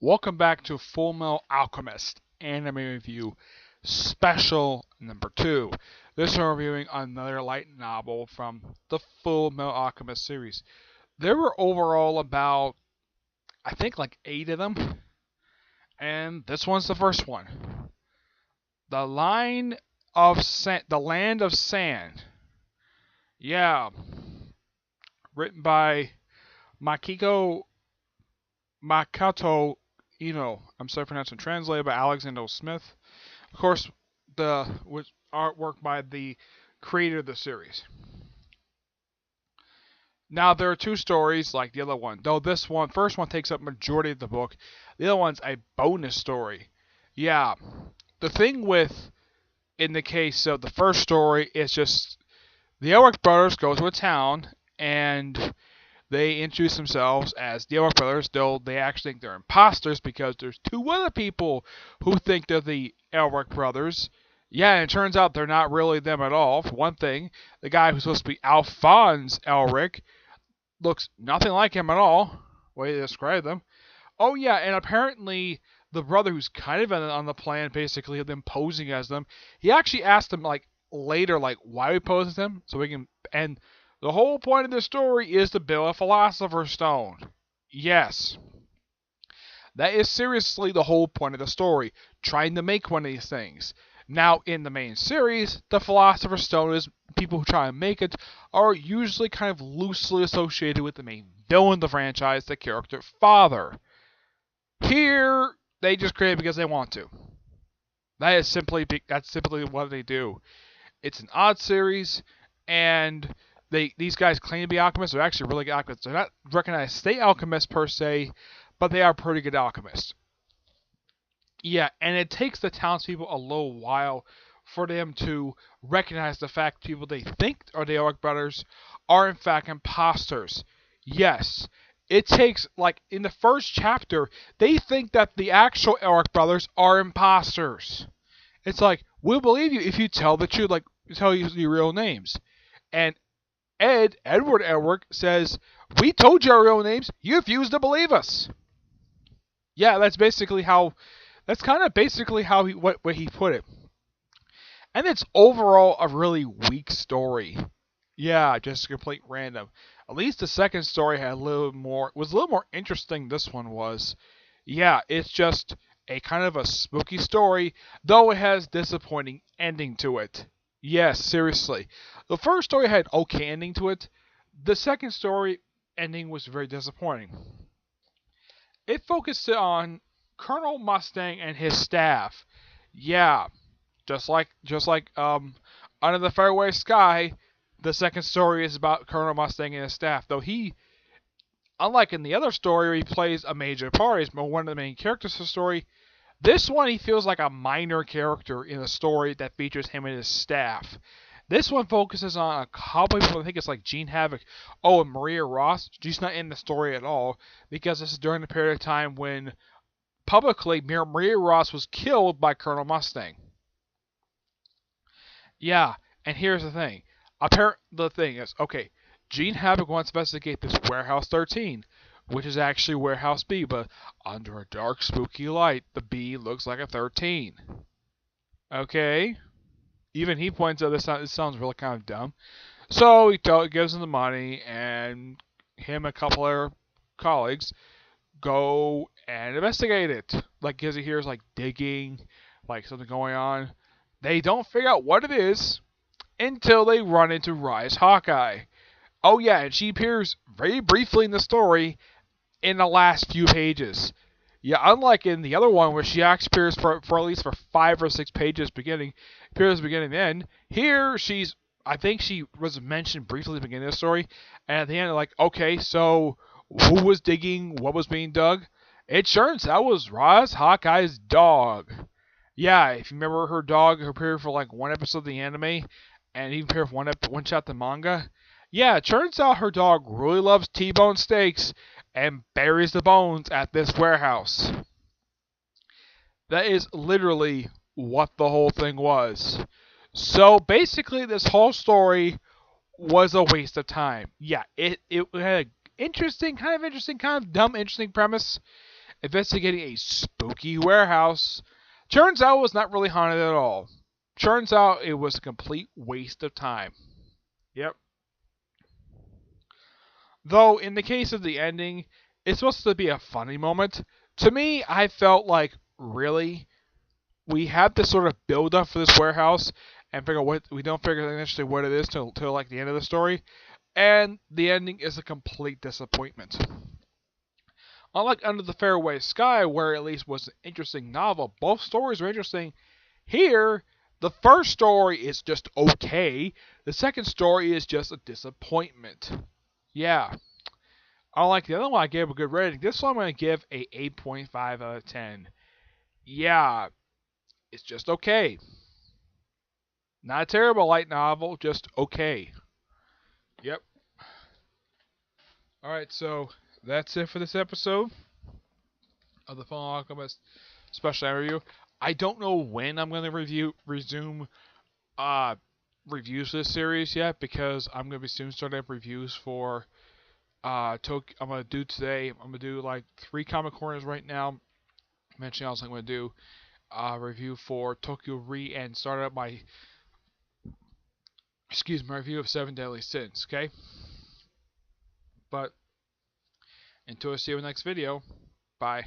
Welcome back to Fullmetal Alchemist Anime Review Special number 2. This one reviewing another light novel from the Fullmetal Alchemist series. There were overall about, I think, like 8 of them, and this one's the first one. The Land of Sand. Yeah, written by Makiko Makato I'm sorry for pronouncing. Translated by Alexander Smith. Of course, with artwork by the creator of the series. Now there are two stories like the other one, though first one takes up majority of the book. The other one's a bonus story. Yeah, the thing in the case of the first story is just the Elric brothers go to a town and they introduce themselves as the Elric brothers, though they actually think they're imposters because there's two other people who think they're the Elric brothers. Yeah, and it turns out they're not really them at all. For one thing, the guy who's supposed to be Alphonse Elric looks nothing like him at all. Way to describe them. Oh yeah, and apparently the brother who's kind of on the plan, basically, of them posing as them, he actually asked them later, why we pose as him, so we can. And the whole point of this story is to build a Philosopher's Stone. Yes. That is seriously the whole point of the story, trying to make one of these things. Now, in the main series, the Philosopher's Stone is people who try and make it are usually kind of loosely associated with the main villain of the franchise, the character Father. Here, they just create it because they want to. That's simply what they do. It's an odd series, and these guys claim to be alchemists. They're actually really good alchemists. They're not recognized state alchemists per se, but they are pretty good alchemists. Yeah, and it takes the townspeople a little while for them to recognize the fact people they think are the Elric brothers are in fact imposters. Yes, it takes, in the first chapter, they think that the actual Elric brothers are imposters. It's like, we'll believe you if you tell the truth, tell you your real names. And Edward Elric says, we told you our real names, you refused to believe us. Yeah, that's kind of basically how what he put it. And it's overall a really weak story. Yeah, just complete random. At least the second story was a little more interesting than this one was. Yeah, it's just a kind of a spooky story, though it has disappointing ending to it. Yes, seriously. The first story had an okay ending to it. The second story ending was very disappointing. It focused on Colonel Mustang and his staff. Yeah, just like Under the Fairway Sky, the second story is about Colonel Mustang and his staff. Though he, unlike in the other story where he plays a major part, he's one of the main characters of the story, this one he feels like a minor character in a story that features him and his staff. This one focuses on a couple people. I think it's like Gene Havoc. Oh, and Maria Ross. She's not in the story at all because this is during the period of time when publicly Maria Ross was killed by Colonel Mustang. Yeah, and here's the thing. The thing is, okay, Gene Havoc wants to investigate this Warehouse 13, which is actually Warehouse B, but under a dark, spooky light, the B looks like a 13. Okay? Even he points out this sounds really kind of dumb. So he gives him the money, and him and a couple of colleagues go and investigate it. Because he hears digging, something going on. They don't figure out what it is until they run into Rise Hawkeye. Oh yeah, and she appears very briefly in the story in the last few pages. Yeah, unlike in the other one where she actually appears for at least for 5 or 6 pages beginning, appears beginning and end. Here I think she was mentioned briefly at the beginning of the story, and at the end okay, so who was digging, what was being dug? It turns out was Rise Hawkeye's dog. Yeah, if you remember her dog who appeared for one episode of the anime, and even appeared for one shot the manga. Yeah, it turns out her dog really loves T-bone steaks and buries the bones at this warehouse. That is literally what the whole thing was. So basically, this whole story was a waste of time. Yeah, it had an interesting, kind of dumb, interesting premise. investigating a spooky warehouse. Turns out it was not really haunted at all. Turns out it was a complete waste of time. Yep. Though, in the case of the ending, it's supposed to be a funny moment. To me, I felt like, really? We have this sort of build up for this warehouse and figure what we don't figure initially what it is till like the end of the story, and the ending is a complete disappointment. Unlike Under the Fairway Sky, where at least was an interesting novel, both stories are interesting. Here, the first story is just okay. The second story is just a disappointment. Yeah. Unlike the other one, I gave a good rating. This one I'm going to give a 8.5 out of 10. Yeah, it's just okay. Not a terrible light novel, just okay. Yep. Alright, so that's it for this episode of the Fullmetal Alchemist Special Review. I don't know when I'm going to resume reviews for this series yet, because I'm going to be soon starting up reviews for I'm going to do today, I'm going to do like 3 comic corners right now. Mentioning also I'm going to do a review for Tokyo Re and start up my review of 7 Deadly Sins, okay? But until I see you in the next video, bye.